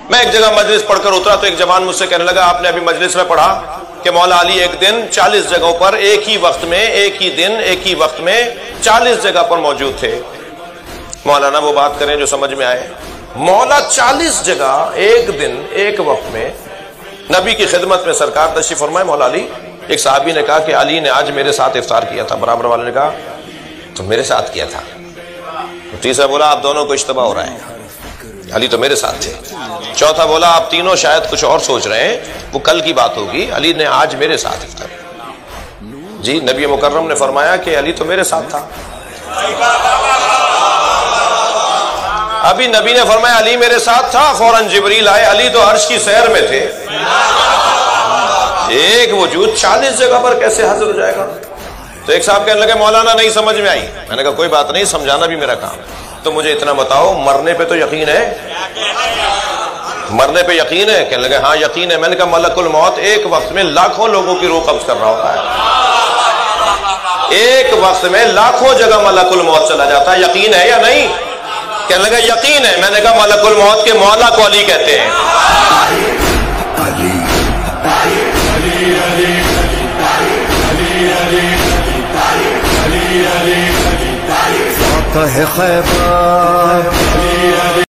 میں ایک جگہ مجلس پڑھ کر اترا تو ایک جوان مجھ سے کہنے لگا آپ نے ابھی مجلس میں پڑھا کہ مولا علی ایک دن 40 جگہوں پر ایک ہی وقت میں ایک ہی دن ایک ہی وقت میں 40 جگہ پر موجود تھے۔ مولانا وہ بات کریں جو سمجھ میں آئے۔ مولا 40 جگہ ایک دن ایک وقت میں نبی کی خدمت میں سرکار تشریف فرمائے مولا علی۔ ایک صحابی نے کہا کہ علی نے آج میرے ساتھ افطار کیا تھا۔ برابر والے نے کہا تو میرے ساتھ کیا تھا۔ تیسرا بولا آپ دونوں کو اشتباہ ہو رہا ہے، علی تو میرے ساتھ تھے۔ چوتھا بولا آپ تینوں شاید کچھ اور سوچ رہے ہیں، وہ کل کی بات ہوگی، علی نے آج میرے ساتھ افطار۔ جی نبی مکرم نے فرمایا کہ علی تو میرے ساتھ تھا۔ ابھی نبی نے فرمایا علی میرے ساتھ تھا، فوراً جبریل آئے، علی تو عرش کی سیر میں تھے۔ ایک وجود 40 جگہ پر کیسے حاضر ہو جائے گا؟ تو ایک صاحب کہنے لگے مولانا نہیں سمجھ میں آئی۔ میں نے کہا کوئی بات نہیں، سمجھانا بھی میرا کام ہے۔ تو مجھے اتنا بتاؤ مرنے پہ تو یقین ہے؟ مرنے پہ یقین ہے؟ کہنے لگے ہاں یقین ہے۔ میں نے کہا ملک الموت ایک وقت میں لاکھوں لوگوں کی روح قبض کر رہا ہوتا ہے، ایک وقت میں لاکھوں جگہ ملک الموت چلا جاتا ہے، یقین ہے یا نہیں؟ کہنے لگا یقین ہے۔ میں نے کہا ملک الموت کے مولا کو علی کہتے ہیں۔ خیبر